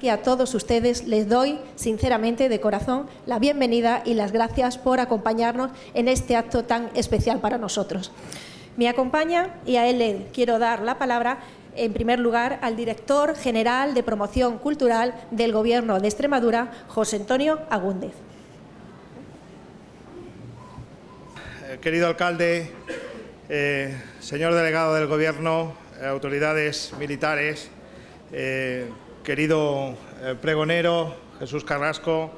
que a todos ustedes les doy sinceramente de corazón la bienvenida y las gracias por acompañarnos en este acto tan especial para nosotros. Me acompaña y a él le quiero dar la palabra, en primer lugar, al director general de Promoción Cultural del Gobierno de Extremadura, José Antonio Agúndez. Querido alcalde, señor delegado del Gobierno, autoridades militares, querido pregonero Jesús Carrasco,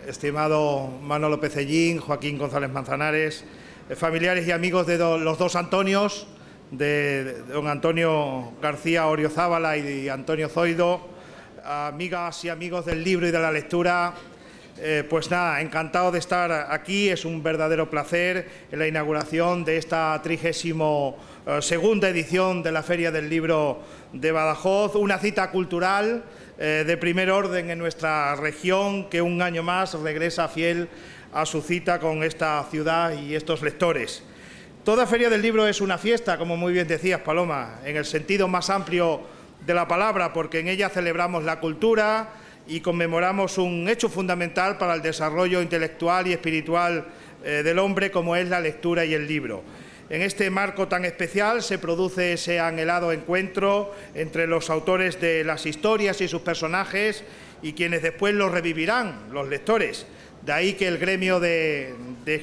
estimado Manolo Pecellín, Joaquín González Manzanares, familiares y amigos de los dos Antonios, de don Antonio García Oriozábala y Antonio Zoido, amigas y amigos del libro y de la lectura. Pues nada, encantado de estar aquí, es un verdadero placer en la inauguración de esta 32ª edición de la Feria del Libro de Badajoz, una cita cultural de primer orden en nuestra región que un año más regresa fiel a su cita con esta ciudad y estos lectores. Toda Feria del Libro es una fiesta, como muy bien decías, Paloma, en el sentido más amplio de la palabra, porque en ella celebramos la cultura y conmemoramos un hecho fundamental para el desarrollo intelectual y espiritual del hombre, como es la lectura y el libro. En este marco tan especial se produce ese anhelado encuentro entre los autores de las historias y sus personajes y quienes después los revivirán, los lectores. De ahí que el gremio de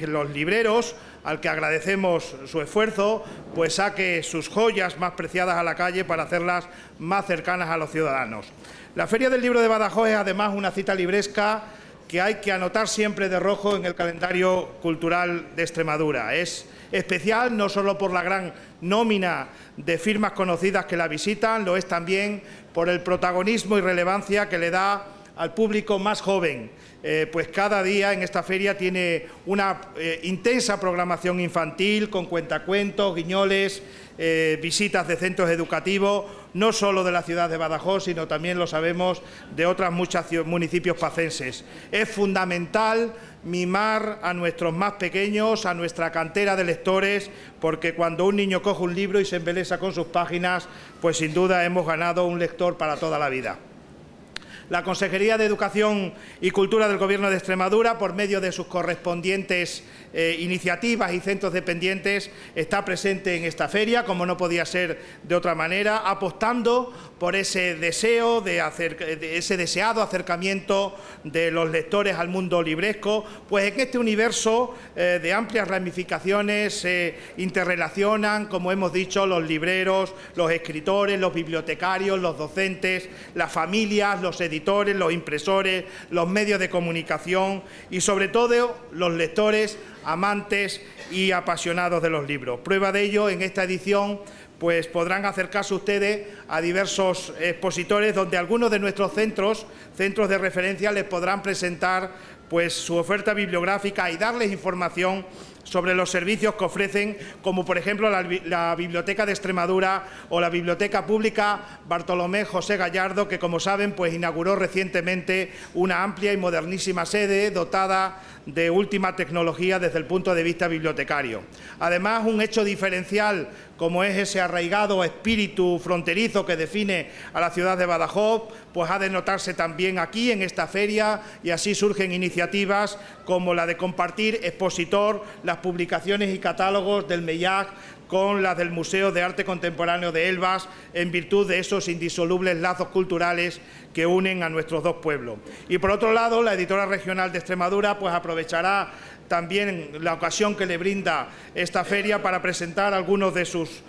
los libreros, al que agradecemos su esfuerzo, pues saque sus joyas más preciadas a la calle para hacerlas más cercanas a los ciudadanos. La Feria del Libro de Badajoz es además una cita libresca que hay que anotar siempre de rojo en el calendario cultural de Extremadura. Es especial no solo por la gran nómina de firmas conocidas que la visitan, lo es también por el protagonismo y relevancia que le da al público más joven, pues cada día en esta feria tiene una intensa programación infantil con cuentacuentos, guiñoles, visitas de centros educativos, no solo de la ciudad de Badajoz, sino también, lo sabemos, de otros muchos municipios pacenses. Es fundamental mimar a nuestros más pequeños, a nuestra cantera de lectores, porque cuando un niño coge un libro y se embelesa con sus páginas, pues sin duda hemos ganado un lector para toda la vida. La Consejería de Educación y Cultura del Gobierno de Extremadura, por medio de sus correspondientes iniciativas y centros dependientes, está presente en esta feria, como no podía ser de otra manera, apostando por ese deseo ese deseado acercamiento de los lectores al mundo libresco, pues en este universo de amplias ramificaciones se interrelacionan, como hemos dicho, los libreros, los escritores, los bibliotecarios, los docentes, las familias, los editores, los impresores, los medios de comunicación y, sobre todo, los lectores amantes y apasionados de los libros. Prueba de ello, en esta edición pues podrán acercarse ustedes a diversos expositores donde algunos de nuestros centros de referencia les podrán presentar pues su oferta bibliográfica y darles información sobre los servicios que ofrecen, como por ejemplo la Biblioteca de Extremadura o la Biblioteca Pública Bartolomé José Gallardo, que, como saben, pues inauguró recientemente una amplia y modernísima sede dotada de última tecnología desde el punto de vista bibliotecario. Además, un hecho diferencial como es ese arraigado espíritu fronterizo que define a la ciudad de Badajoz, pues ha de notarse también aquí en esta feria, y así surgen iniciativas como la de compartir expositor las publicaciones y catálogos del MEIAC con las del Museo de Arte Contemporáneo de Elvas, en virtud de esos indisolubles lazos culturales que unen a nuestros dos pueblos. Y por otro lado, la Editora Regional de Extremadura pues aprovechará también la ocasión que le brinda esta feria para presentar algunos de sus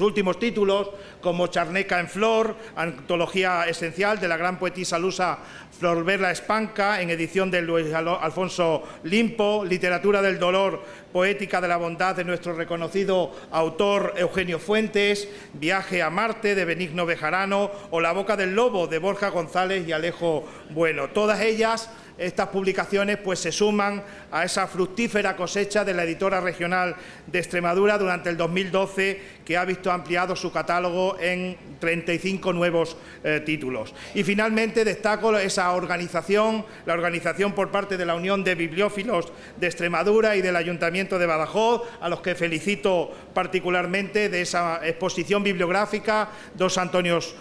últimos títulos, como Charneca en Flor, antología esencial de la gran poetisa lusa Florberla Espanca, en edición de Luis Alfonso Limpo, Literatura del dolor, poética de la bondad de nuestro reconocido autor Eugenio Fuentes, Viaje a Marte de Benigno Bejarano o La boca del lobo de Borja González y Alejo Bueno. Todas ellas estas publicaciones pues se suman a esa fructífera cosecha de la editora regional de Extremadura durante el 2012, que ha visto ampliado su catálogo en 35 nuevos títulos. Y finalmente destaco esa organización, la organización por parte de la Unión de Bibliófilos de Extremadura y del Ayuntamiento de Badajoz, a los que felicito particularmente, de esa exposición bibliográfica Dos Antonios,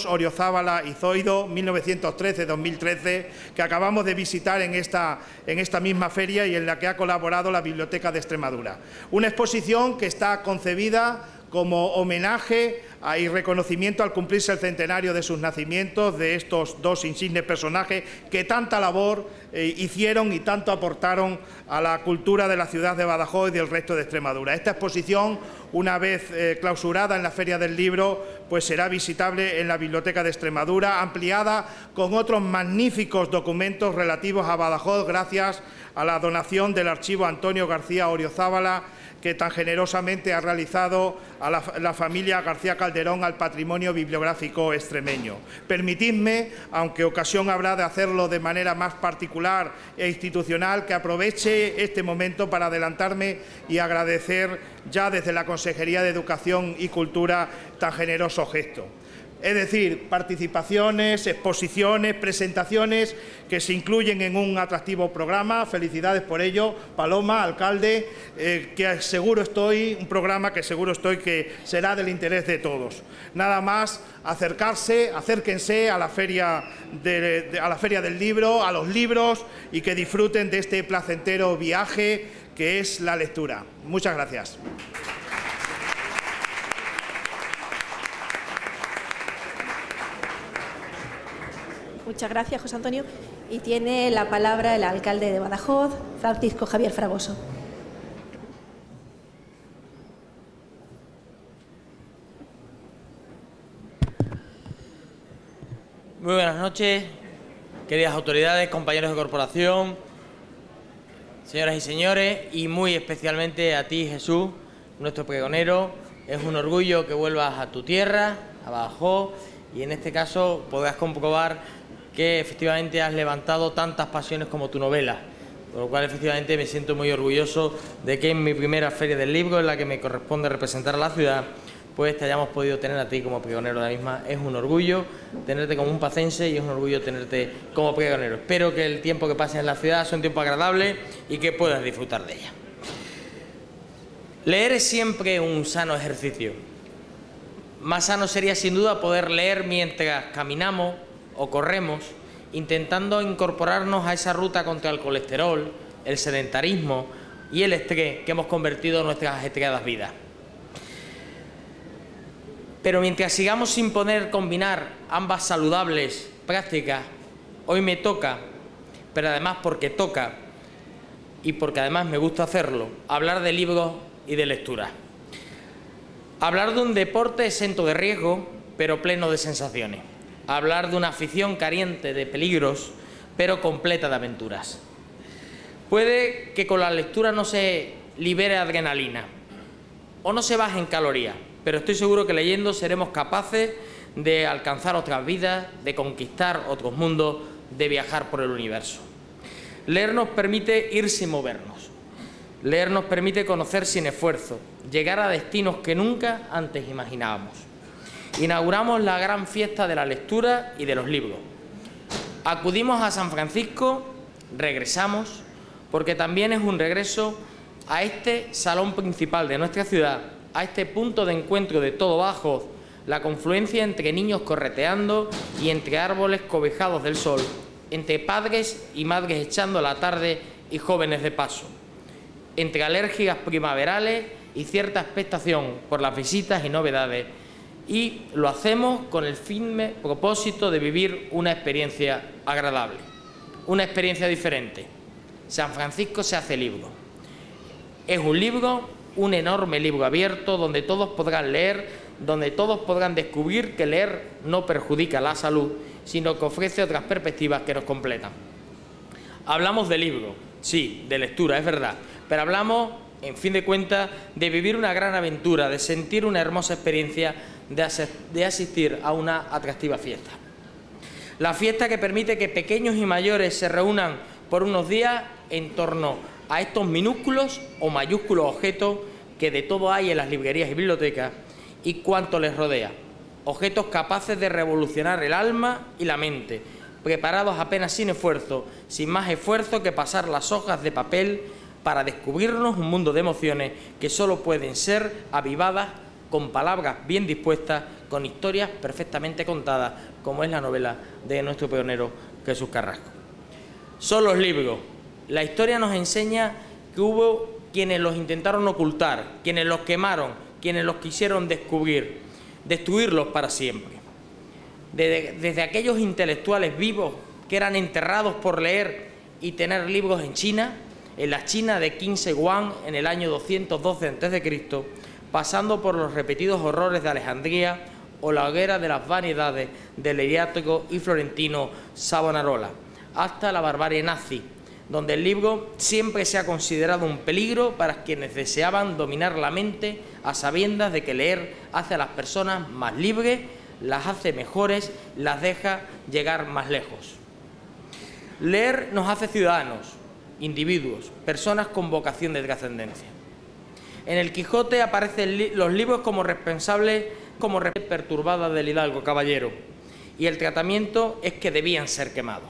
Oriozábala y Zoido, 1913-2013, que acabamos de visitar en esta misma feria y en la que ha colaborado la Biblioteca de Extremadura. Una exposición que está concebida como homenaje y reconocimiento al cumplirse el centenario de sus nacimientos, de estos dos insignes personajes que tanta labor hicieron y tanto aportaron a la cultura de la ciudad de Badajoz y del resto de Extremadura. Esta exposición, una vez clausurada en la Feria del Libro, pues será visitable en la Biblioteca de Extremadura, ampliada con otros magníficos documentos relativos a Badajoz, gracias a la donación del archivo Antonio García Oriozábala, que tan generosamente ha realizado a la familia García Calderón al patrimonio bibliográfico extremeño. Permitidme, aunque ocasión habrá de hacerlo de manera más particular e institucional, que aproveche este momento para adelantarme y agradecer ya desde la Consejería de Educación y Cultura tan generoso gesto. Es decir, participaciones, exposiciones, presentaciones que se incluyen en un atractivo programa. Felicidades por ello, Paloma, alcalde, un programa que seguro estoy que será del interés de todos. Nada más, acérquense a la Feria del Libro, a los libros, y que disfruten de este placentero viaje que es la lectura. Muchas gracias. Muchas gracias, José Antonio. Y tiene la palabra el alcalde de Badajoz, Francisco Javier Fragoso. Muy buenas noches, queridas autoridades, compañeros de corporación, señoras y señores, y muy especialmente a ti, Jesús, nuestro pregonero. Es un orgullo que vuelvas a tu tierra, a Badajoz, y en este caso podrás comprobar que efectivamente has levantado tantas pasiones como tu novela, por lo cual efectivamente me siento muy orgulloso de que en mi primera Feria del Libro, en la que me corresponde representar a la ciudad, pues te hayamos podido tener a ti como pregonero de la misma. Es un orgullo tenerte como un pacense y es un orgullo tenerte como pregonero. Espero que el tiempo que pases en la ciudad sea un tiempo agradable y que puedas disfrutar de ella. Leer es siempre un sano ejercicio. Más sano sería sin duda poder leer mientras caminamos o corremos, intentando incorporarnos a esa ruta contra el colesterol, el sedentarismo y el estrés que hemos convertido en nuestras ajetreadas vidas. Pero mientras sigamos sin poder combinar ambas saludables prácticas, hoy me toca, pero además porque toca y porque además me gusta hacerlo, hablar de libros y de lectura. Hablar de un deporte exento de riesgo, pero pleno de sensaciones. Hablar de una afición carente de peligros, pero completa de aventuras. Puede que con la lectura no se libere adrenalina o no se baje en calorías, pero estoy seguro que leyendo seremos capaces de alcanzar otras vidas, de conquistar otros mundos, de viajar por el universo. Leer nos permite ir sin movernos. Leer nos permite conocer sin esfuerzo, llegar a destinos que nunca antes imaginábamos. Inauguramos la gran fiesta de la lectura y de los libros. Acudimos a San Francisco, regresamos, porque también es un regreso a este salón principal de nuestra ciudad, a este punto de encuentro de todo Badajoz, la confluencia entre niños correteando y entre árboles cobijados del sol, entre padres y madres echando la tarde y jóvenes de paso, entre alérgicas primaverales y cierta expectación por las visitas y novedades, y lo hacemos con el firme propósito de vivir una experiencia agradable, una experiencia diferente. San Francisco se hace libro. Es un libro, un enorme libro abierto donde todos podrán leer, donde todos podrán descubrir que leer no perjudica la salud, sino que ofrece otras perspectivas que nos completan. Hablamos de libro, sí, de lectura, es verdad, pero hablamos, en fin de cuentas, de vivir una gran aventura, de sentir una hermosa experiencia, de asistir a una atractiva fiesta. La fiesta que permite que pequeños y mayores se reúnan por unos días en torno a estos minúsculos o mayúsculos objetos que de todo hay en las librerías y bibliotecas y cuanto les rodea. Objetos capaces de revolucionar el alma y la mente, preparados apenas sin esfuerzo, sin más esfuerzo que pasar las hojas de papel para descubrirnos un mundo de emociones que solo pueden ser avivadas con palabras bien dispuestas, con historias perfectamente contadas, como es la novela de nuestro pionero Jesús Carrasco. Son los libros. La historia nos enseña que hubo quienes los intentaron ocultar, quienes los quemaron, quienes los quisieron descubrir, destruirlos para siempre. Desde aquellos intelectuales vivos que eran enterrados por leer y tener libros en China, en la China de Qin Shi Huang en el año 212 a.C., pasando por los repetidos horrores de Alejandría o la hoguera de las vanidades del heriático y florentino Savonarola, hasta la barbarie nazi, donde el libro siempre se ha considerado un peligro para quienes deseaban dominar la mente a sabiendas de que leer hace a las personas más libres, las hace mejores, las deja llegar más lejos. Leer nos hace ciudadanos, individuos, personas con vocación de trascendencia. En el Quijote aparecen los libros como responsables, perturbadas del hidalgo caballero, y el tratamiento es que debían ser quemados.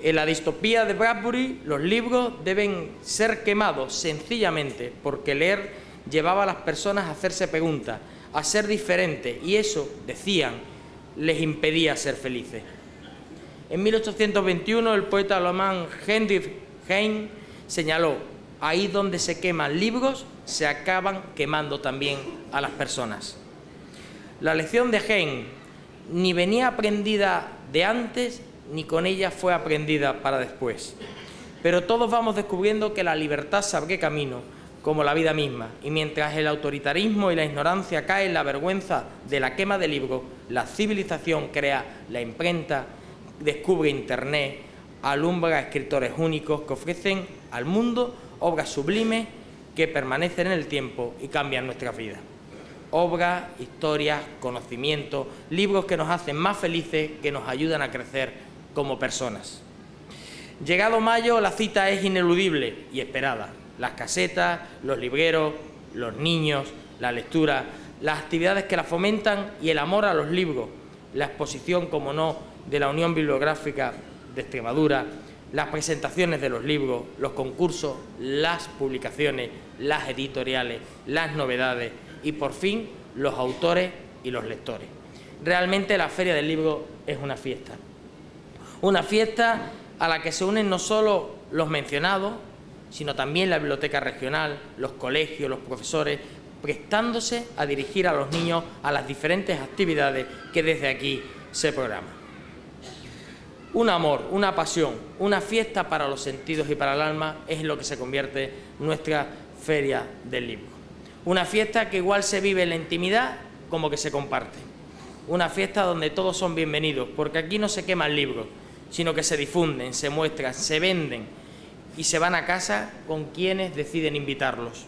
En la distopía de Bradbury, los libros deben ser quemados sencillamente porque leer llevaba a las personas a hacerse preguntas, a ser diferentes, y eso, decían, les impedía ser felices. En 1821 el poeta alemán Heinrich Heine señaló: ahí donde se queman libros, se acaban quemando también a las personas. La lección de Heine ni venía aprendida de antes, ni con ella fue aprendida para después. Pero todos vamos descubriendo que la libertad se abre camino, como la vida misma, y mientras el autoritarismo y la ignorancia caen en la vergüenza de la quema de libros, la civilización crea la imprenta, descubre Internet, alumbra a escritores únicos que ofrecen al mundo obras sublimes que permanecen en el tiempo y cambian nuestras vidas. Obras, historias, conocimientos, libros que nos hacen más felices, que nos ayudan a crecer como personas. Llegado mayo, la cita es ineludible y esperada. Las casetas, los libreros, los niños, la lectura, las actividades que la fomentan y el amor a los libros, la exposición, como no, de la Unión Bibliográfica de Extremadura, las presentaciones de los libros, los concursos, las publicaciones, las editoriales, las novedades y, por fin, los autores y los lectores. Realmente la Feria del Libro es una fiesta a la que se unen no solo los mencionados, sino también la biblioteca regional, los colegios, los profesores, prestándose a dirigir a los niños a las diferentes actividades que desde aquí se programan. Un amor, una pasión, una fiesta para los sentidos y para el alma es en lo que se convierte nuestra Feria del Libro. Una fiesta que igual se vive en la intimidad como que se comparte. Una fiesta donde todos son bienvenidos, porque aquí no se queman libros, sino que se difunden, se muestran, se venden y se van a casa con quienes deciden invitarlos.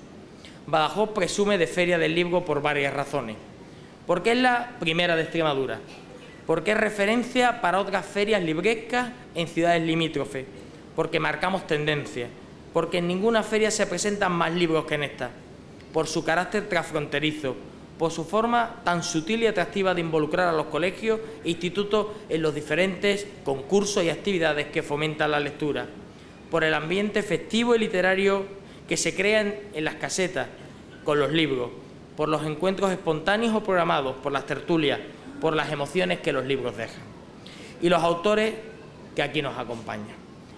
Badajoz presume de Feria del Libro por varias razones. Porque es la primera de Extremadura, porque es referencia para otras ferias librescas en ciudades limítrofes, porque marcamos tendencia, porque en ninguna feria se presentan más libros que en esta, por su carácter transfronterizo, por su forma tan sutil y atractiva de involucrar a los colegios e institutos en los diferentes concursos y actividades que fomentan la lectura, por el ambiente festivo y literario que se crea en las casetas con los libros, por los encuentros espontáneos o programados, por las tertulias, por las emociones que los libros dejan. Y los autores que aquí nos acompañan,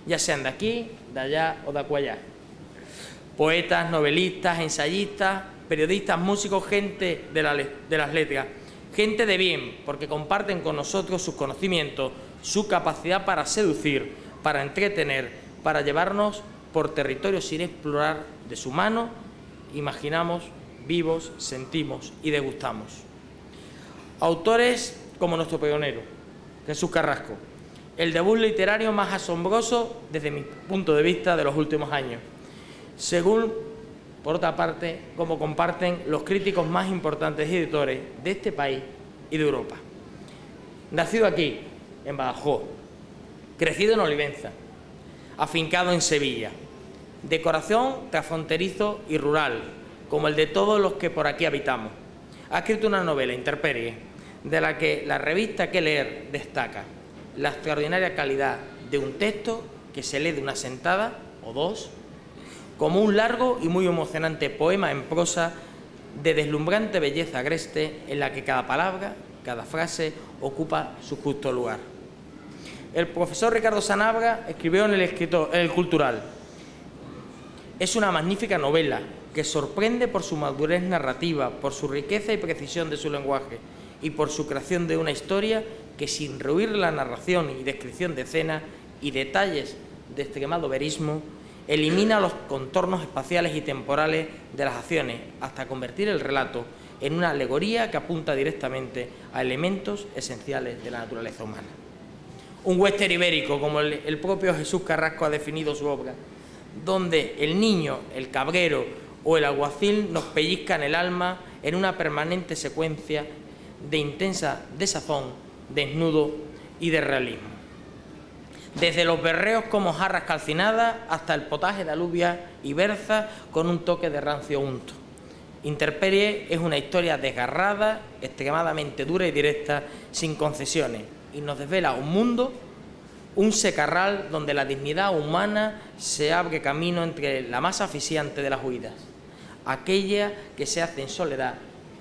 ya sean de aquí, de allá o de acuallá. Poetas, novelistas, ensayistas, periodistas, músicos, gente de las letras, gente de bien, porque comparten con nosotros sus conocimientos, su capacidad para seducir, para entretener, para llevarnos por territorios sin explorar de su mano, imaginamos, vivos, sentimos y degustamos. Autores como nuestro pionero, Jesús Carrasco, el debut literario más asombroso desde mi punto de vista de los últimos años, según, por otra parte, como comparten los críticos más importantes editores de este país y de Europa. Nacido aquí, en Badajoz, crecido en Olivenza, afincado en Sevilla, de corazón transfronterizo y rural, como el de todos los que por aquí habitamos. Ha escrito una novela, Intemperie, de la que la revista Que Leer destaca la extraordinaria calidad de un texto que se lee de una sentada o dos, como un largo y muy emocionante poema en prosa de deslumbrante belleza agreste en la que cada palabra, cada frase ocupa su justo lugar. El profesor Ricardo Sanabria escribió en El Cultural: es una magnífica novela que sorprende por su madurez narrativa, por su riqueza y precisión de su lenguaje y por su creación de una historia que, sin rehuir la narración y descripción de escenas y detalles de extremado verismo, elimina los contornos espaciales y temporales de las acciones hasta convertir el relato en una alegoría que apunta directamente a elementos esenciales de la naturaleza humana. Un western ibérico, como el propio Jesús Carrasco ha definido su obra, donde el niño, el cabrero o el alguacil nos pellizcan el alma en una permanente secuencia de intensa desazón, desnudo y de realismo. Desde los berreos como jarras calcinadas hasta el potaje de alubia y berza con un toque de rancio unto. Intemperie es una historia desgarrada, extremadamente dura y directa, sin concesiones, y nos desvela un mundo, un secarral donde la dignidad humana se abre camino entre la más asfixiante de las huidas, aquella que se hace en soledad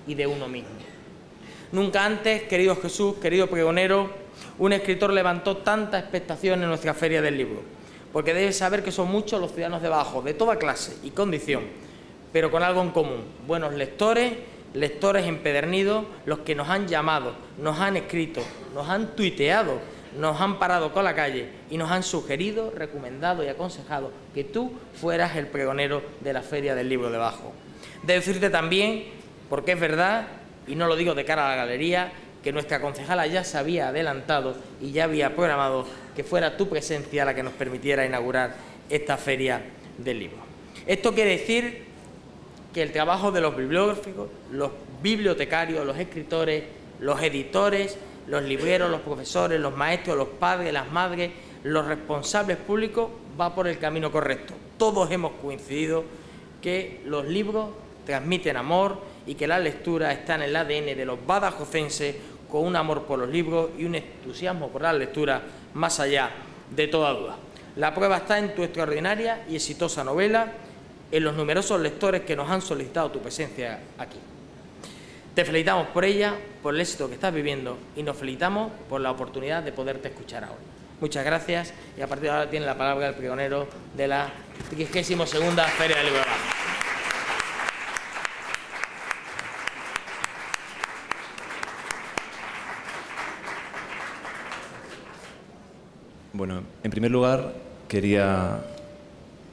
y de uno mismo. Nunca antes, querido Jesús, querido pregonero, un escritor levantó tanta expectación en nuestra Feria del Libro, porque debes saber que son muchos los ciudadanos de Badajoz, de toda clase y condición, pero con algo en común: buenos lectores, lectores empedernidos, los que nos han llamado, nos han escrito, nos han tuiteado, nos han parado con la calle y nos han sugerido, recomendado y aconsejado que tú fueras el pregonero de la Feria del Libro de Badajoz. De decirte también, porque es verdad, y no lo digo de cara a la galería, que nuestra concejala ya se había adelantado y ya había programado que fuera tu presencia la que nos permitiera inaugurar esta Feria del Libro. Esto quiere decir que el trabajo de los bibliógrafos, los bibliotecarios, los escritores, los editores, los libreros, los profesores, los maestros, los padres, las madres, los responsables públicos va por el camino correcto. Todos hemos coincidido que los libros transmiten amor y que la lectura está en el ADN de los badajocenses, con un amor por los libros y un entusiasmo por la lectura más allá de toda duda. La prueba está en tu extraordinaria y exitosa novela, en los numerosos lectores que nos han solicitado tu presencia aquí. Te felicitamos por ella, por el éxito que estás viviendo, y nos felicitamos por la oportunidad de poderte escuchar ahora. Muchas gracias, y a partir de ahora tiene la palabra el pregonero de la 32ª Feria del Libro de Badajoz. Bueno, en primer lugar, quería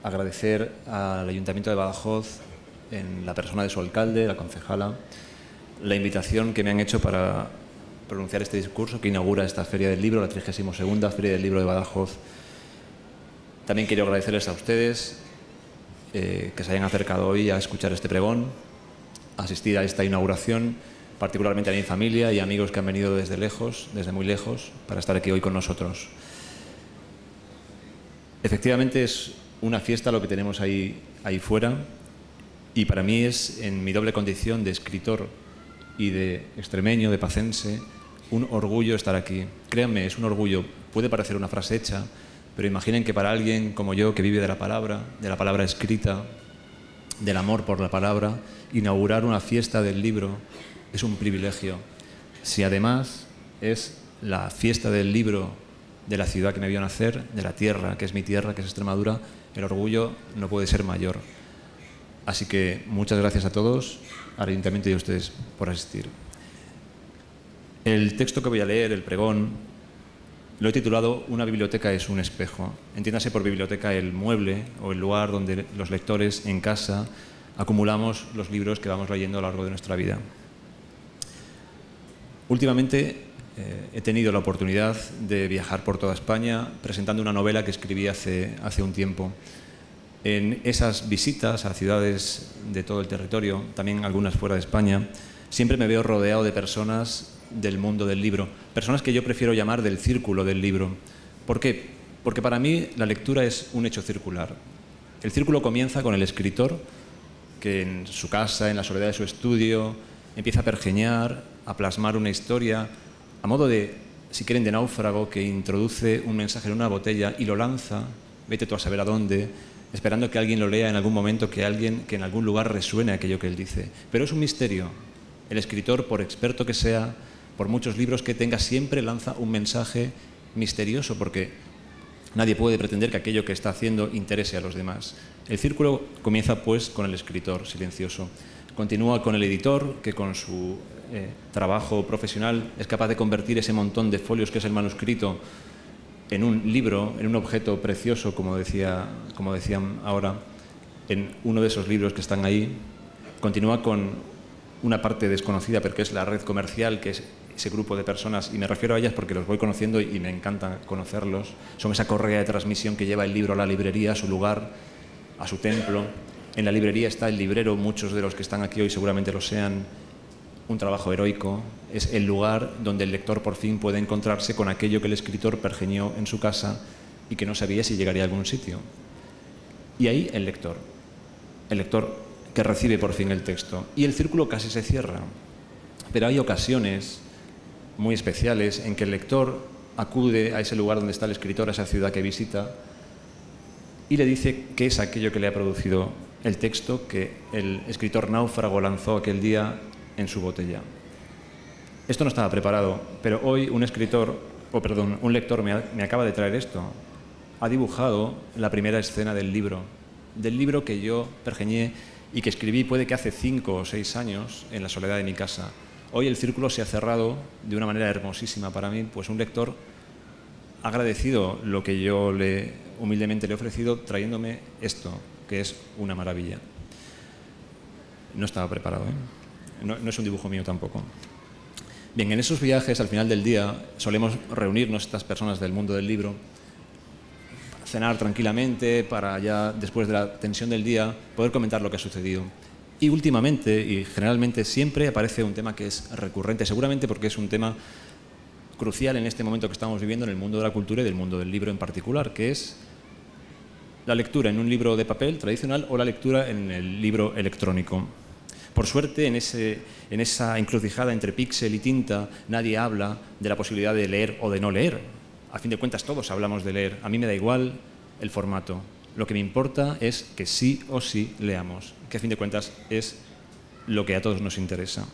agradecer al Ayuntamiento de Badajoz, en la persona de su alcalde, la concejala, la invitación que me han hecho para pronunciar este discurso que inaugura esta Feria del Libro, la 32ª Feria del Libro de Badajoz. También quiero agradecerles a ustedes que se hayan acercado hoy a escuchar este pregón, a asistir a esta inauguración, particularmente a mi familia y amigos que han venido desde lejos, desde muy lejos, para estar aquí hoy con nosotros. Efectivamente es una fiesta lo que tenemos ahí fuera, y para mí es, en mi doble condición de escritor y de extremeño, de pacense, un orgullo estar aquí. Créanme, es un orgullo. Puede parecer una frase hecha, pero imaginen que para alguien como yo, que vive de la palabra escrita, del amor por la palabra, inaugurar una fiesta del libro es un privilegio. Si además es la fiesta del libro de la ciudad que me vio nacer, de la tierra, que es mi tierra, que es Extremadura, el orgullo no puede ser mayor. Así que muchas gracias a todos, al Ayuntamiento y a ustedes por asistir. El texto que voy a leer, el pregón, lo he titulado Una biblioteca es un espejo. Entiéndase por biblioteca el mueble o el lugar donde los lectores en casa acumulamos los libros que vamos leyendo a lo largo de nuestra vida. Últimamente he tenido la oportunidad de viajar por toda España presentando una novela que escribí hace un tiempo. En esas visitas a ciudades de todo el territorio, también algunas fuera de España, siempre me veo rodeado de personas del mundo del libro, personas que yo prefiero llamar del círculo del libro. ¿Por qué? Porque para mí la lectura es un hecho circular. El círculo comienza con el escritor, que en su casa, en la soledad de su estudio, empieza a pergeñar, a plasmar una historia, a modo de, si quieren, de náufrago, que introduce un mensaje en una botella y lo lanza, vete tú a saber a dónde, esperando que alguien lo lea en algún momento, que en algún lugar resuene aquello que él dice. Pero es un misterio. El escritor, por experto que sea, por muchos libros que tenga, siempre lanza un mensaje misterioso, porque nadie puede pretender que aquello que está haciendo interese a los demás. El círculo comienza, pues, con el escritor silencioso. Continúa con el editor, que con su trabajo profesional es capaz de convertir ese montón de folios que es el manuscrito en un libro, en un objeto precioso, como decían ahora, en uno de esos libros que están ahí. Continúa con una parte desconocida, pero que es la red comercial, que es ese grupo de personas, y me refiero a ellas porque los voy conociendo y me encanta conocerlos. Son esa correa de transmisión que lleva el libro a la librería, a su lugar, a su templo. En la librería está el librero, muchos de los que están aquí hoy seguramente lo sean. Un trabajo heroico, es el lugar donde el lector por fin puede encontrarse con aquello que el escritor pergeñó en su casa y que no sabía si llegaría a algún sitio. Y ahí el lector que recibe por fin el texto. Y el círculo casi se cierra. Pero hay ocasiones muy especiales en que el lector acude a ese lugar donde está el escritor, a esa ciudad que visita, y le dice qué es aquello que le ha producido el texto que el escritor náufrago lanzó aquel día en su botella. Esto no estaba preparado, pero hoy un lector me acaba de traer esto. Ha dibujado la primera escena del libro que yo pergeñé y que escribí puede que hace 5 o 6 años en la soledad de mi casa. Hoy el círculo se ha cerrado de una manera hermosísima para mí, pues un lector ha agradecido lo que yo humildemente le he ofrecido trayéndome esto, que es una maravilla. No estaba preparado, ¿eh? No es un dibujo mío tampoco. Bien, en esos viajes, al final del día, solemos reunirnos estas personas del mundo del libro, cenar tranquilamente para ya, después de la tensión del día, poder comentar lo que ha sucedido. Y últimamente, y generalmente, siempre aparece un tema que es recurrente, seguramente porque es un tema crucial en este momento que estamos viviendo en el mundo de la cultura y del mundo del libro en particular, que es la lectura en un libro de papel tradicional o la lectura en el libro electrónico. Por suerte, en esa encrucijada entre píxel y tinta, nadie habla de la posibilidad de leer o de no leer. A fin de cuentas, todos hablamos de leer. A mí me da igual el formato. Lo que me importa es que sí o sí leamos, que a fin de cuentas es lo que a todos nos interesa.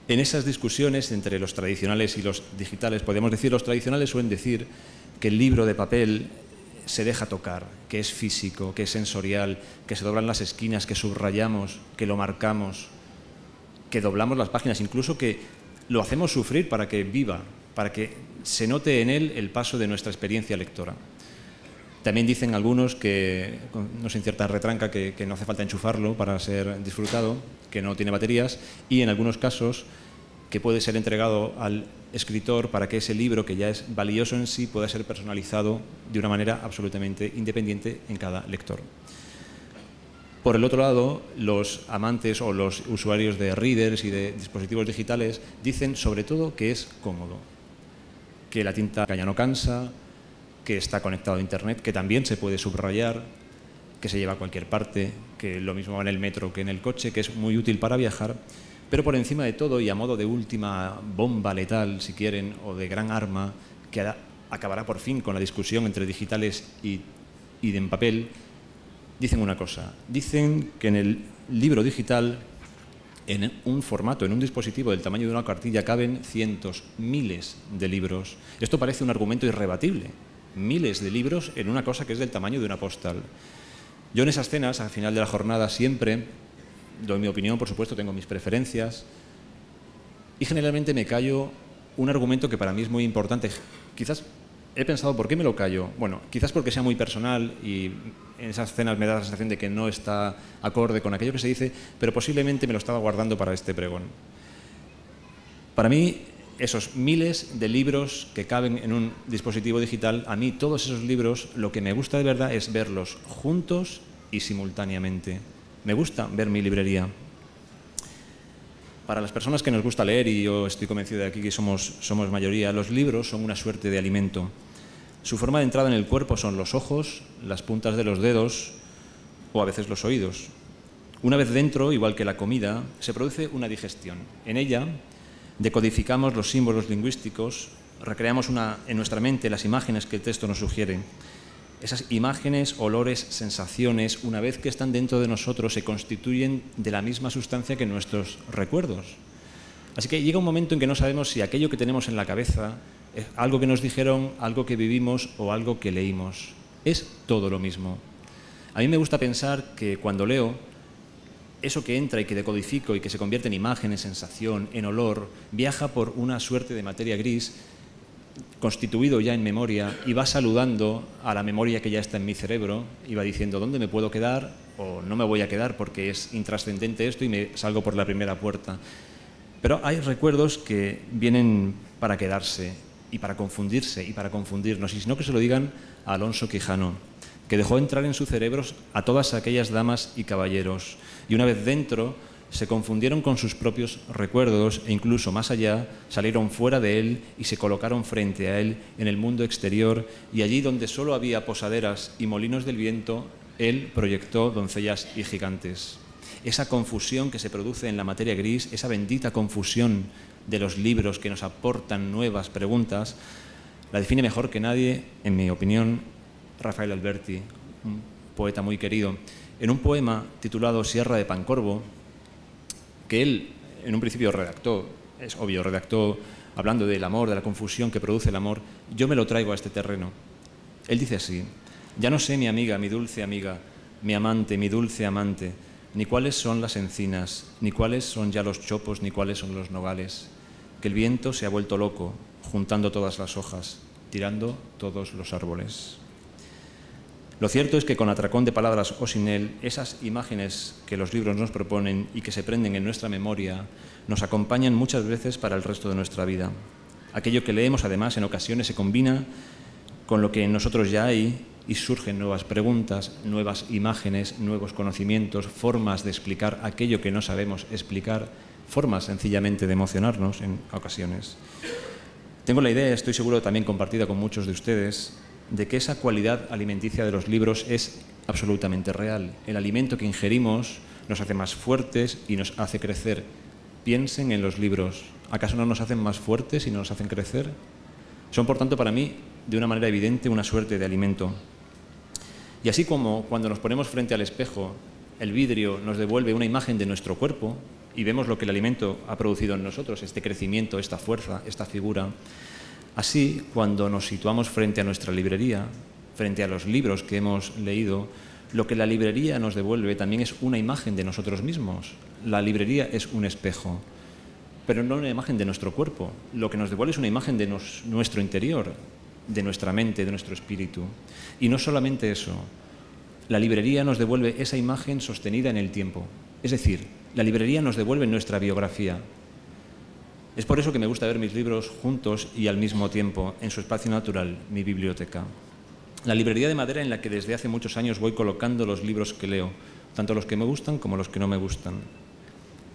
En esas discusiones entre los tradicionales y los digitales, podemos decir, los tradicionales suelen decir que el libro de papel se deja tocar, que es físico, que es sensorial, que se doblan las esquinas, que subrayamos, que lo marcamos, que doblamos las páginas, incluso que lo hacemos sufrir para que viva, para que se note en él el paso de nuestra experiencia lectora. También dicen algunos que, no sé, en cierta retranca, que no hace falta enchufarlo para ser disfrutado, que no tiene baterías, y en algunos casos que puede ser entregado al escritor para que ese libro, que ya es valioso en sí, pueda ser personalizado de una manera absolutamente independiente en cada lector. Por el otro lado, los amantes o los usuarios de readers y de dispositivos digitales dicen sobre todo que es cómodo, que la tinta ya no cansa, que está conectado a Internet, que también se puede subrayar, que se lleva a cualquier parte, que lo mismo va en el metro que en el coche, que es muy útil para viajar. Pero por encima de todo, y a modo de última bomba letal, si quieren, o de gran arma, que acabará por fin con la discusión entre digitales y en papel, dicen una cosa. Dicen que en el libro digital, en un formato, en un dispositivo del tamaño de una cartilla, caben cientos, miles de libros. Esto parece un argumento irrebatible. Miles de libros en una cosa que es del tamaño de una postal. Yo en esas cenas, al final de la jornada, siempre doy mi opinión, por supuesto, tengo mis preferencias y generalmente me callo un argumento que para mí es muy importante. Quizás he pensado, ¿por qué me lo callo? Bueno, quizás porque sea muy personal y en esas cenas me da la sensación de que no está acorde con aquello que se dice, pero posiblemente me lo estaba guardando para este pregón. Para mí, esos miles de libros que caben en un dispositivo digital, a mí todos esos libros, lo que me gusta de verdad es verlos juntos y simultáneamente. Me gusta ver mi librería. Para las personas que nos gusta leer, y yo estoy convencido de aquí que somos mayoría, los libros son una suerte de alimento. Su forma de entrada en el cuerpo son los ojos, las puntas de los dedos o a veces los oídos. Una vez dentro, igual que la comida, se produce una digestión. En ella decodificamos los símbolos lingüísticos, recreamos en nuestra mente las imágenes que el texto nos sugiere. Esas imágenes, olores, sensaciones, una vez que están dentro de nosotros, se constituyen de la misma sustancia que nuestros recuerdos. Así que llega un momento en que no sabemos si aquello que tenemos en la cabeza es algo que nos dijeron, algo que vivimos o algo que leímos. Es todo lo mismo. A mí me gusta pensar que cuando leo, eso que entra y que decodifico y que se convierte en imagen, en sensación, en olor, viaja por una suerte de materia gris constituido ya en memoria y va saludando a la memoria que ya está en mi cerebro y va diciendo dónde me puedo quedar o no me voy a quedar porque es intrascendente esto y me salgo por la primera puerta. Pero hay recuerdos que vienen para quedarse y para confundirse y para confundirnos, y si no que se lo digan a Alonso Quijano, que dejó entrar en su cerebro a todas aquellas damas y caballeros y una vez dentro se confundieron con sus propios recuerdos e incluso más allá salieron fuera de él y se colocaron frente a él en el mundo exterior, y allí donde solo había posaderas y molinos del viento, él proyectó doncellas y gigantes. Esa confusión que se produce en la materia gris, esa bendita confusión de los libros que nos aportan nuevas preguntas, la define mejor que nadie, en mi opinión, Rafael Alberti, un poeta muy querido, en un poema titulado Sierra de Pancorbo, que él en un principio redactó, es obvio, redactó hablando del amor, de la confusión que produce el amor. Yo me lo traigo a este terreno. Él dice así: ya no sé, mi amiga, mi dulce amiga, mi amante, mi dulce amante, ni cuáles son las encinas, ni cuáles son ya los chopos, ni cuáles son los nogales, que el viento se ha vuelto loco, juntando todas las hojas, tirando todos los árboles. Lo cierto es que con atracón de palabras o sin él, esas imágenes que los libros nos proponen y que se prenden en nuestra memoria nos acompañan muchas veces para el resto de nuestra vida. Aquello que leemos, además, en ocasiones se combina con lo que en nosotros ya hay y surgen nuevas preguntas, nuevas imágenes, nuevos conocimientos, formas de explicar aquello que no sabemos explicar, formas sencillamente de emocionarnos en ocasiones. Tengo la idea, estoy seguro también compartida con muchos de ustedes, de que esa cualidad alimenticia de los libros es absolutamente real. El alimento que ingerimos nos hace más fuertes y nos hace crecer. Piensen en los libros. ¿Acaso no nos hacen más fuertes y nos hacen crecer? Son, por tanto, para mí, de una manera evidente, una suerte de alimento. Y así como cuando nos ponemos frente al espejo, el vidrio nos devuelve una imagen de nuestro cuerpo y vemos lo que el alimento ha producido en nosotros, este crecimiento, esta fuerza, esta figura. Así, cuando nos situamos frente a nuestra librería, frente a los libros que hemos leído, lo que la librería nos devuelve también es una imagen de nosotros mismos. La librería es un espejo, pero no una imagen de nuestro cuerpo. Lo que nos devuelve es una imagen de nuestro interior, de nuestra mente, de nuestro espíritu. Y no solamente eso, la librería nos devuelve esa imagen sostenida en el tiempo. Es decir, la librería nos devuelve nuestra biografía. Es por eso que me gusta ver mis libros juntos y al mismo tiempo, en su espacio natural, mi biblioteca. La librería de madera en la que desde hace muchos años voy colocando los libros que leo, tanto los que me gustan como los que no me gustan.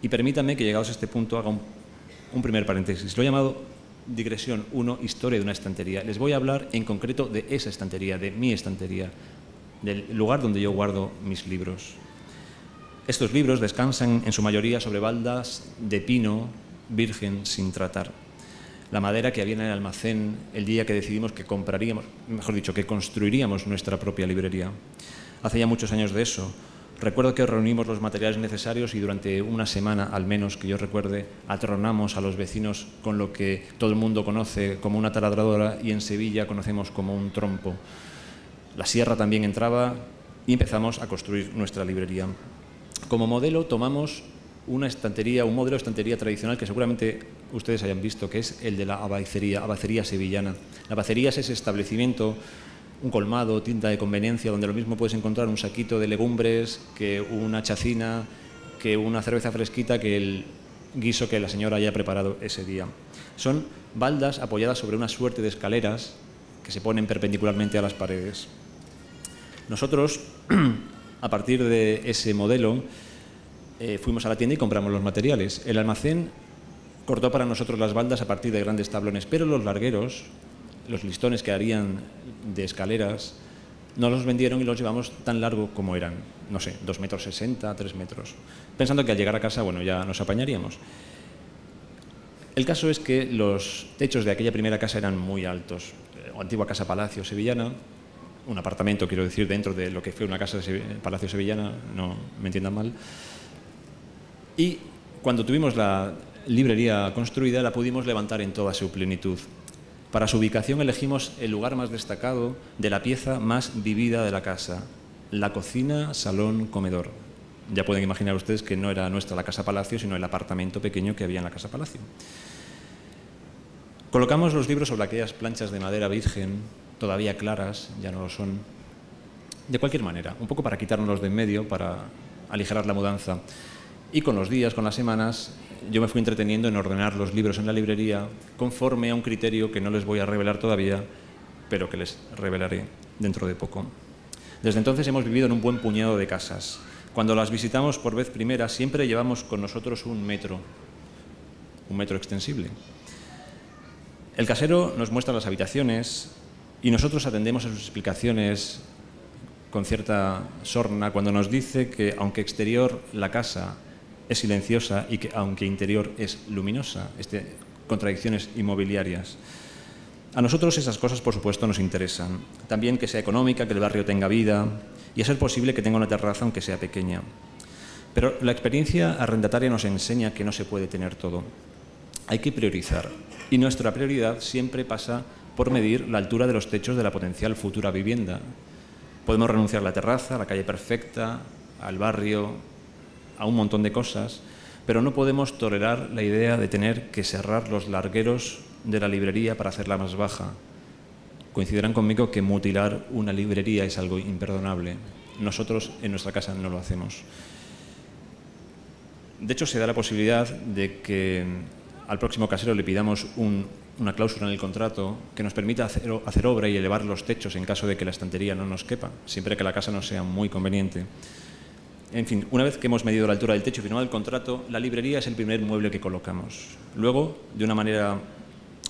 Y permítanme que, llegados a este punto, haga un primer paréntesis. Lo he llamado Digresión 1, Historia de una estantería. Les voy a hablar en concreto de esa estantería, de mi estantería, del lugar donde yo guardo mis libros. Estos libros descansan en su mayoría sobre baldas de pino virgen sin tratar. La madera que había en el almacén el día que decidimos que compraríamos, mejor dicho, que construiríamos nuestra propia librería. Hace ya muchos años de eso. Recuerdo que reunimos los materiales necesarios y durante una semana, al menos que yo recuerde, atronamos a los vecinos con lo que todo el mundo conoce como una taladradora y en Sevilla conocemos como un trompo. La sierra también entraba y empezamos a construir nuestra librería. Como modelo tomamos una estantería, un modelo de estantería tradicional que seguramente ustedes hayan visto, que es el de la abacería sevillana. La abacería es ese establecimiento, un colmado, tienda de conveniencia, donde lo mismo puedes encontrar un saquito de legumbres, que una chacina, que una cerveza fresquita, que el guiso que la señora haya preparado ese día. Son baldas apoyadas sobre una suerte de escaleras que se ponen perpendicularmente a las paredes. Nosotros, a partir de ese modelo, fuimos a la tienda y compramos los materiales. El almacén cortó para nosotros las baldas a partir de grandes tablones, pero los largueros, los listones que harían de escaleras, no los vendieron y los llevamos tan largo como eran, no sé, 2,60 metros, 3 metros, pensando que al llegar a casa, bueno, ya nos apañaríamos. El caso es que los techos de aquella primera casa eran muy altos, antigua casa palacio sevillana, un apartamento, quiero decir, dentro de lo que fue una casa de palacio sevillana, no me entiendan mal. Y cuando tuvimos la librería construida, la pudimos levantar en toda su plenitud. Para su ubicación elegimos el lugar más destacado de la pieza más vivida de la casa, la cocina, salón, comedor. Ya pueden imaginar ustedes que no era nuestra la casa palacio, sino el apartamento pequeño que había en la casa palacio. Colocamos los libros sobre aquellas planchas de madera virgen, todavía claras, ya no lo son, de cualquier manera, un poco para quitárnoslos de en medio, para aligerar la mudanza. Y con los días, con las semanas, yo me fui entreteniendo en ordenar los libros en la librería conforme a un criterio que no les voy a revelar todavía, pero que les revelaré dentro de poco. Desde entonces hemos vivido en un buen puñado de casas. Cuando las visitamos por vez primera, siempre llevamos con nosotros un metro extensible. El casero nos muestra las habitaciones y nosotros atendemos a sus explicaciones con cierta sorna cuando nos dice que, aunque exterior la casa es silenciosa y que, aunque interior es luminosa, contradicciones inmobiliarias. A nosotros esas cosas, por supuesto, nos interesan. También que sea económica, que el barrio tenga vida y, a ser posible, que tenga una terraza, aunque sea pequeña. Pero la experiencia arrendataria nos enseña que no se puede tener todo. Hay que priorizar. Y nuestra prioridad siempre pasa por medir la altura de los techos de la potencial futura vivienda. Podemos renunciar a la terraza, a la calle perfecta, al barrio, a un montón de cosas, pero no podemos tolerar la idea de tener que cerrar los largueros de la librería para hacerla más baja. Coincidirán conmigo que mutilar una librería es algo imperdonable. Nosotros en nuestra casa no lo hacemos. De hecho, se da la posibilidad de que al próximo casero le pidamos una cláusula en el contrato que nos permita hacer obra y elevar los techos en caso de que la estantería no nos quepa, siempre que la casa no sea muy conveniente. En fin, una vez que hemos medido la altura del techo y firmado el contrato, la librería es el primer mueble que colocamos. Luego, de una manera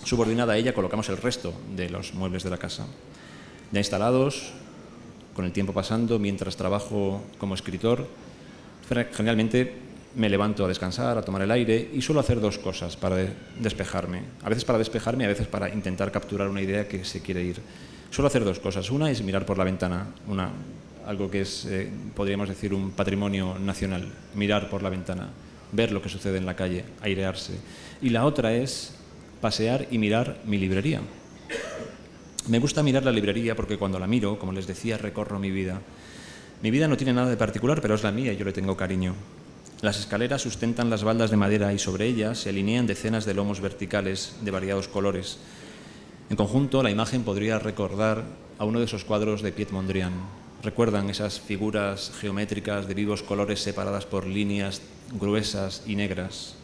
subordinada a ella, colocamos el resto de los muebles de la casa. Ya instalados, con el tiempo pasando, mientras trabajo como escritor, generalmente me levanto a descansar, a tomar el aire y suelo hacer dos cosas para despejarme. A veces para despejarme y a veces para intentar capturar una idea que se quiere ir. Suelo hacer dos cosas. Una es mirar por la ventana, algo que es, podríamos decir, un patrimonio nacional. Mirar por la ventana, ver lo que sucede en la calle, airearse. Y la otra es pasear y mirar mi librería. Me gusta mirar la librería porque cuando la miro, como les decía, recorro mi vida. Mi vida no tiene nada de particular, pero es la mía y yo le tengo cariño. Las escaleras sustentan las baldas de madera y sobre ellas se alinean decenas de lomos verticales de variados colores. En conjunto, la imagen podría recordar a uno de esos cuadros de Piet Mondrian. ¿Recuerdan esas figuras geométricas de vivos colores separadas por líneas gruesas y negras?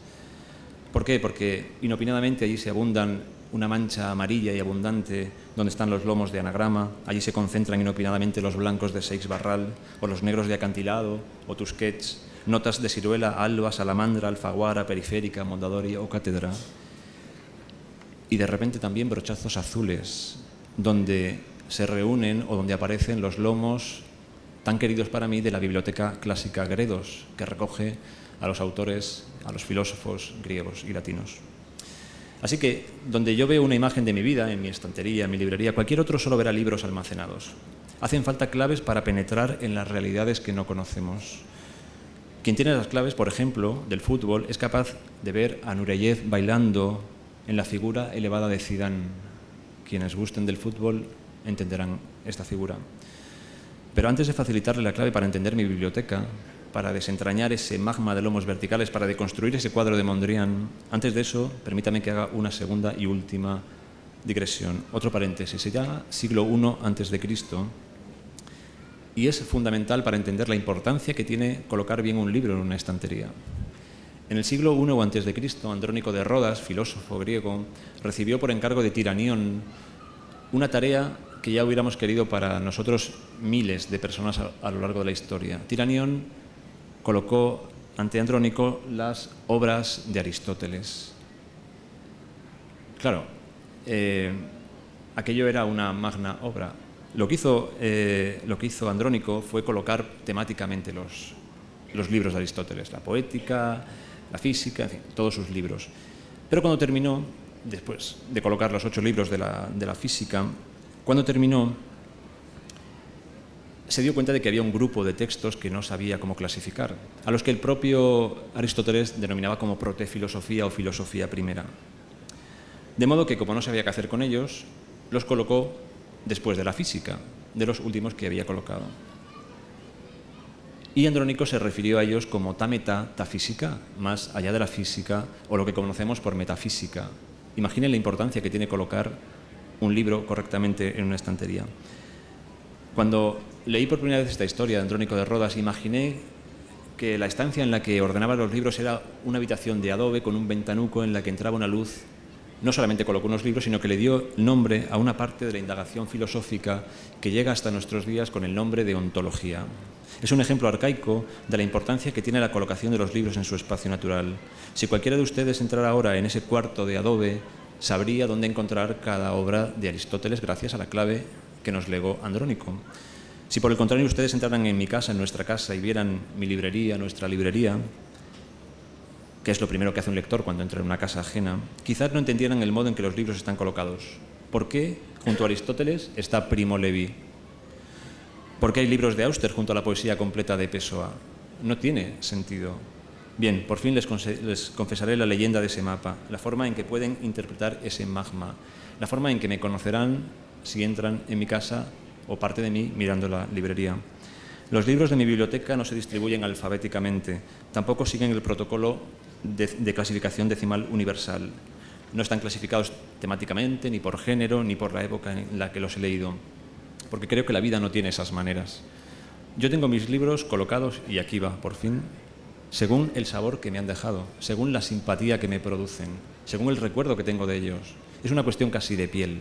¿Por qué? Porque inopinadamente allí se abundan una mancha amarilla y abundante donde están los lomos de anagrama, allí se concentran inopinadamente los blancos de Seix Barral o los negros de Acantilado o Tusquets, notas de ciruela, alba, salamandra, alfaguara, periférica, mondadori o cátedra. Y de repente también brochazos azules, donde se reúnen o donde aparecen los lomos tan queridos para mí de la biblioteca clásica Gredos, que recoge a los autores, a los filósofos griegos y latinos. Así que, donde yo veo una imagen de mi vida, en mi estantería, en mi librería, cualquier otro solo verá libros almacenados. Hacen falta claves para penetrar en las realidades que no conocemos. Quien tiene las claves, por ejemplo, del fútbol, es capaz de ver a Nureyev bailando en la figura elevada de Zidane. Quienes gusten del fútbol entenderán esta figura. Pero antes de facilitarle la clave para entender mi biblioteca, para desentrañar ese magma de lomos verticales, para deconstruir ese cuadro de Mondrian, antes de eso, permítame que haga una segunda y última digresión. Otro paréntesis, se llama siglo I a.C. y es fundamental para entender la importancia que tiene colocar bien un libro en una estantería. En el siglo I o a.C., Andrónico de Rodas, filósofo griego, recibió por encargo de Tiranión una tarea que ya hubiéramos querido para nosotros miles de personas a lo largo de la historia. Tiranión colocó ante Andrónico las obras de Aristóteles. Claro, aquello era una magna obra. Lo que hizo Andrónico fue colocar temáticamente los libros de Aristóteles, la poética, la física, en fin, todos sus libros. Pero cuando terminó, después de colocar los 8 libros de la física, cuando terminó, se dio cuenta de que había un grupo de textos que no sabía cómo clasificar, a los que el propio Aristóteles denominaba como protefilosofía o filosofía primera. De modo que, como no sabía qué hacer con ellos, los colocó después de la física, de los últimos que había colocado. Y Andrónico se refirió a ellos como ta meta, ta física, más allá de la física, o lo que conocemos por metafísica. Imaginen la importancia que tiene colocar un libro correctamente en una estantería. Cuando leí por primera vez esta historia de Andrónico de Rodas, imaginé que la estancia en la que ordenaba los libros era una habitación de adobe con un ventanuco en la que entraba una luz. No solamente colocó unos libros, sino que le dio nombre a una parte de la indagación filosófica que llega hasta nuestros días con el nombre de ontología. Es un ejemplo arcaico de la importancia que tiene la colocación de los libros en su espacio natural. Si cualquiera de ustedes entrara ahora en ese cuarto de adobe, sabría dónde encontrar cada obra de Aristóteles gracias a la clave que nos legó Andrónico. Si por el contrario ustedes entraran en mi casa, en nuestra casa, y vieran mi librería, nuestra librería, que es lo primero que hace un lector cuando entra en una casa ajena, quizás no entendieran el modo en que los libros están colocados. ¿Por qué junto a Aristóteles está Primo Levi? ¿Por qué hay libros de Auster junto a la poesía completa de Pessoa? No tiene sentido. Bien, por fin les confesaré la leyenda de ese mapa, la forma en que pueden interpretar ese magma, la forma en que me conocerán si entran en mi casa o parte de mí mirando la librería. Los libros de mi biblioteca no se distribuyen alfabéticamente, tampoco siguen el protocolo de clasificación decimal universal. No están clasificados temáticamente, ni por género, ni por la época en la que los he leído, porque creo que la vida no tiene esas maneras. Yo tengo mis libros colocados, y aquí va, por fin, según el sabor que me han dejado, según la simpatía que me producen, según el recuerdo que tengo de ellos. Es una cuestión casi de piel,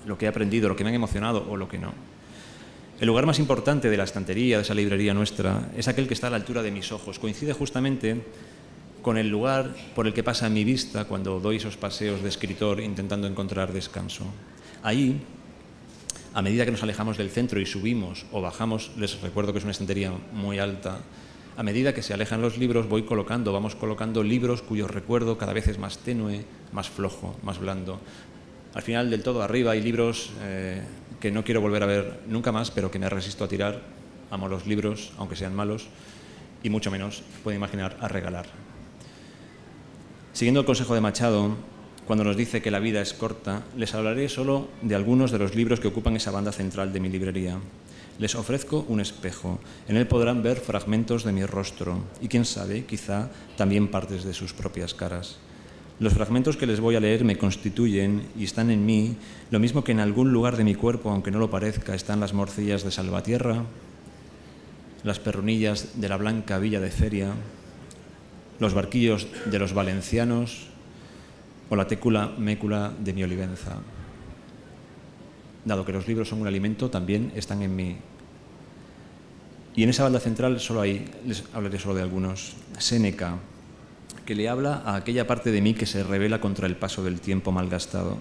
lo que he aprendido, lo que me han emocionado o lo que no. El lugar más importante de la estantería, de esa librería nuestra, es aquel que está a la altura de mis ojos. Coincide justamente con el lugar por el que pasa mi vista cuando doy esos paseos de escritor intentando encontrar descanso. Ahí, a medida que nos alejamos del centro y subimos o bajamos, les recuerdo que es una estantería muy alta, a medida que se alejan los libros vamos colocando libros cuyo recuerdo cada vez es más tenue, más flojo, más blando. Al final del todo arriba hay libros que no quiero volver a ver nunca más, pero que me resisto a tirar. Amo los libros, aunque sean malos, y mucho menos, puedo imaginar, a regalar. Siguiendo el consejo de Machado, cuando nos dice que la vida es corta, les hablaré solo de algunos de los libros que ocupan esa banda central de mi librería. Les ofrezco un espejo. En él podrán ver fragmentos de mi rostro y, quién sabe, quizá también partes de sus propias caras. Los fragmentos que les voy a leer me constituyen y están en mí, lo mismo que en algún lugar de mi cuerpo, aunque no lo parezca, están las morcillas de Salvatierra, las perrunillas de la blanca villa de Feria, los barquillos de los valencianos o la técula mécula de mi Olivenza. Dado que los libros son un alimento, también están en mí. Y en esa banda central les hablaré solo de algunos. Séneca, que le habla a aquella parte de mí que se rebela contra el paso del tiempo malgastado.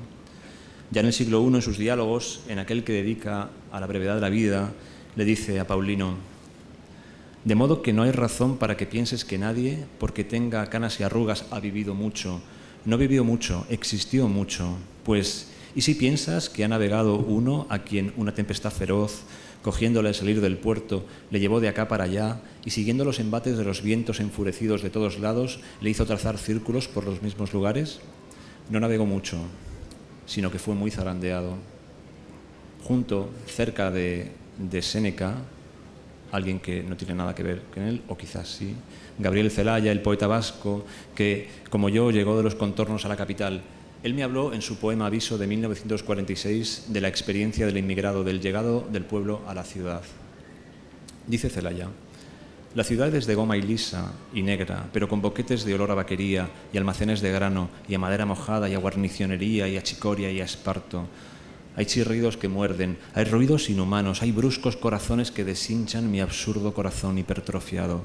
Ya en el siglo I, en sus diálogos, en aquel que dedica a la brevedad de la vida, le dice a Paulino: de modo que no hay razón para que pienses que nadie, porque tenga canas y arrugas, ha vivido mucho. No vivió mucho, existió mucho. Pues, ¿y si piensas que ha navegado uno a quien una tempestad feroz, cogiéndole al salir del puerto, le llevó de acá para allá y siguiendo los embates de los vientos enfurecidos de todos lados, le hizo trazar círculos por los mismos lugares? No navegó mucho, sino que fue muy zarandeado. Junto, cerca de Séneca, alguien que no tiene nada que ver con él, o quizás sí, Gabriel Celaya, el poeta vasco, que, como yo, llegó de los contornos a la capital. Él me habló en su poema Aviso de 1946 de la experiencia del inmigrado, del llegado del pueblo a la ciudad. Dice Celaya: la ciudad es de goma y lisa y negra, pero con boquetes de olor a vaquería y almacenes de grano y a madera mojada y a guarnicionería y a chicoria y a esparto. Hay chirridos que muerden, hay ruidos inhumanos, hay bruscos corazones que deshinchan mi absurdo corazón hipertrofiado.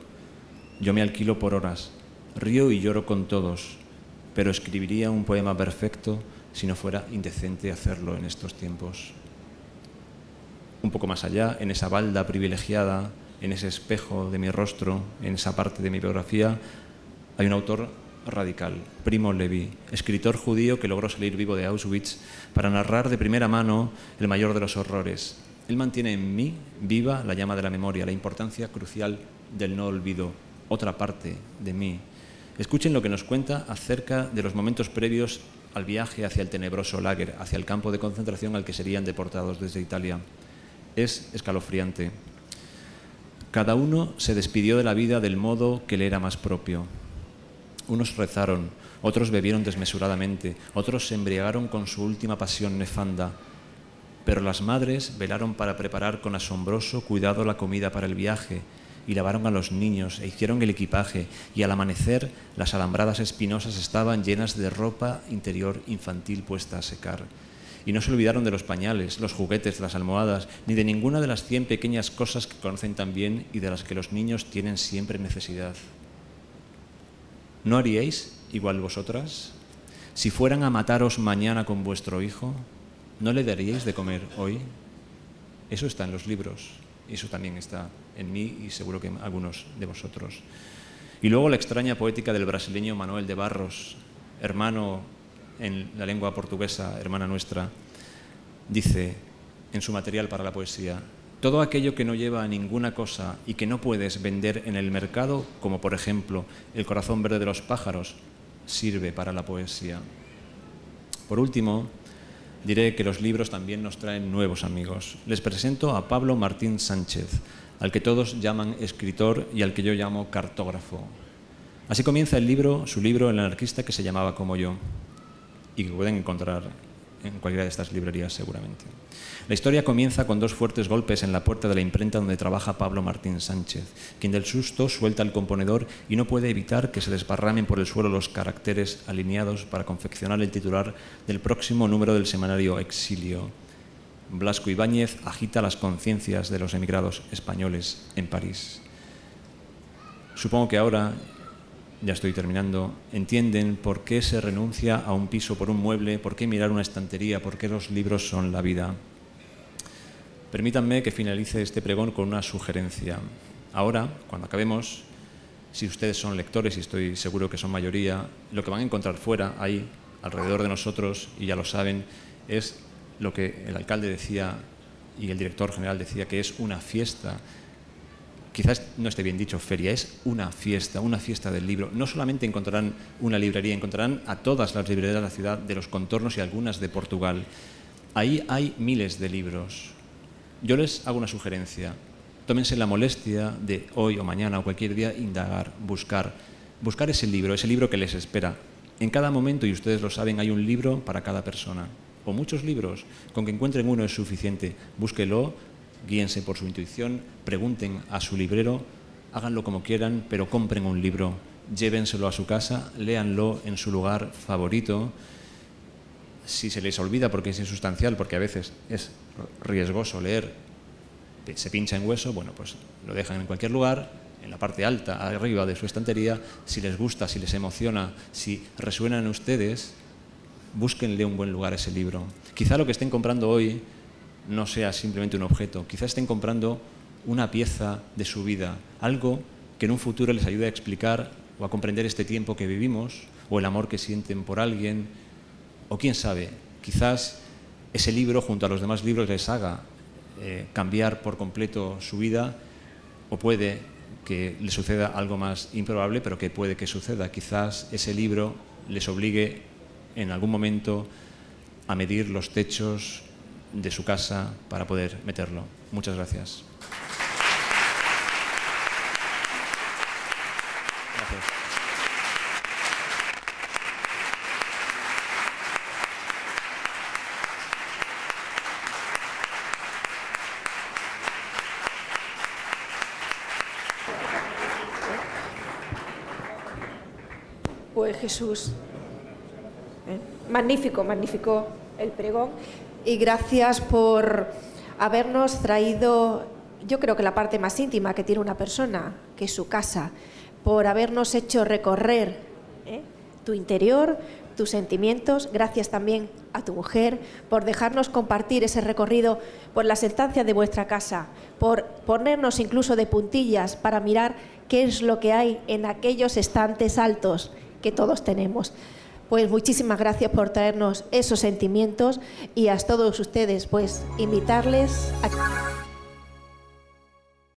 Yo me alquilo por horas, río y lloro con todos, pero escribiría un poema perfecto si no fuera indecente hacerlo en estos tiempos. Un poco más allá, en esa balda privilegiada, en ese espejo de mi rostro, en esa parte de mi biografía, hay un autor radical, Primo Levi, escritor judío que logró salir vivo de Auschwitz para narrar de primera mano el mayor de los horrores. Él mantiene en mí viva la llama de la memoria, la importancia crucial del no olvido, otra parte de mí. Escuchen lo que nos cuenta acerca de los momentos previos al viaje hacia el tenebroso lager, hacia el campo de concentración al que serían deportados desde Italia. Es escalofriante. Cada uno se despidió de la vida del modo que le era más propio. Unos rezaron, otros bebieron desmesuradamente, otros se embriagaron con su última pasión nefanda. Pero las madres velaron para preparar con asombroso cuidado la comida para el viaje y lavaron a los niños e hicieron el equipaje, y al amanecer las alambradas espinosas estaban llenas de ropa interior infantil puesta a secar. Y no se olvidaron de los pañales, los juguetes, las almohadas, ni de ninguna de las 100 pequeñas cosas que conocen tan bien y de las que los niños tienen siempre necesidad. ¿No haríais igual vosotras? Si fueran a mataros mañana con vuestro hijo, ¿no le daríais de comer hoy? Eso está en los libros, y eso también está en mí y seguro que en algunos de vosotros. Y luego la extraña poética del brasileño Manuel de Barros, hermano en la lengua portuguesa, hermana nuestra, dice en su material para la poesía: todo aquello que no lleva a ninguna cosa y que no puedes vender en el mercado, como por ejemplo el corazón verde de los pájaros, sirve para la poesía. Por último, diré que los libros también nos traen nuevos amigos. Les presento a Pablo Martín Sánchez, al que todos llaman escritor y al que yo llamo cartógrafo. Así comienza el libro, su libro, El anarquista que se llamaba como yo, y que pueden encontrar en cualquiera de estas librerías seguramente. La historia comienza con 2 fuertes golpes en la puerta de la imprenta donde trabaja Pablo Martín Sánchez, quien del susto suelta el componedor y no puede evitar que se desparramen por el suelo los caracteres alineados para confeccionar el titular del próximo número del semanario Exilio. Blasco Ibáñez agita las conciencias de los emigrados españoles en París. Supongo que ahora, ya estoy terminando, entienden por qué se renuncia a un piso por un mueble, por qué mirar una estantería, por qué los libros son la vida. Permítanme que finalice este pregón con una sugerencia. Ahora, cuando acabemos, si ustedes son lectores, y estoy seguro que son mayoría, lo que van a encontrar fuera, ahí, alrededor de nosotros, y ya lo saben, es lo que el alcalde decía y el director general decía, que es una fiesta. Quizás no esté bien dicho feria, es una fiesta del libro. No solamente encontrarán una librería, encontrarán a todas las librerías de la ciudad, de los contornos y algunas de Portugal. Ahí hay miles de libros. Yo les hago una sugerencia. Tómense la molestia de hoy o mañana o cualquier día indagar, buscar ese libro que les espera. En cada momento, y ustedes lo saben, hay un libro para cada persona. O muchos libros, con que encuentren uno es suficiente. Búsquelo, guíense por su intuición, pregunten a su librero, háganlo como quieran, pero compren un libro, llévenselo a su casa, léanlo en su lugar favorito. Si se les olvida porque es insustancial, porque a veces es riesgoso leer, se pincha en hueso, bueno, pues lo dejan en cualquier lugar, en la parte alta, arriba de su estantería. Si les gusta, si les emociona, si resuena en ustedes, búsquenle un buen lugar a ese libro. Quizá lo que estén comprando hoy no sea simplemente un objeto, quizá estén comprando una pieza de su vida, algo que en un futuro les ayude a explicar o a comprender este tiempo que vivimos, o el amor que sienten por alguien, o quién sabe, quizás ese libro junto a los demás libros les haga cambiar por completo su vida, o puede que les suceda algo más improbable, pero que puede que suceda. Quizás ese libro les obligue en algún momento a medir los techos de su casa para poder meterlo. Muchas gracias. Pues Jesús, magnífico, magnífico el pregón, y gracias por habernos traído, yo creo que la parte más íntima que tiene una persona, que es su casa, por habernos hecho recorrer tu interior, tus sentimientos. Gracias también a tu mujer por dejarnos compartir ese recorrido por las estancias de vuestra casa, por ponernos incluso de puntillas para mirar qué es lo que hay en aquellos estantes altos que todos tenemos. Pues muchísimas gracias por traernos esos sentimientos y a todos ustedes, pues invitarles a...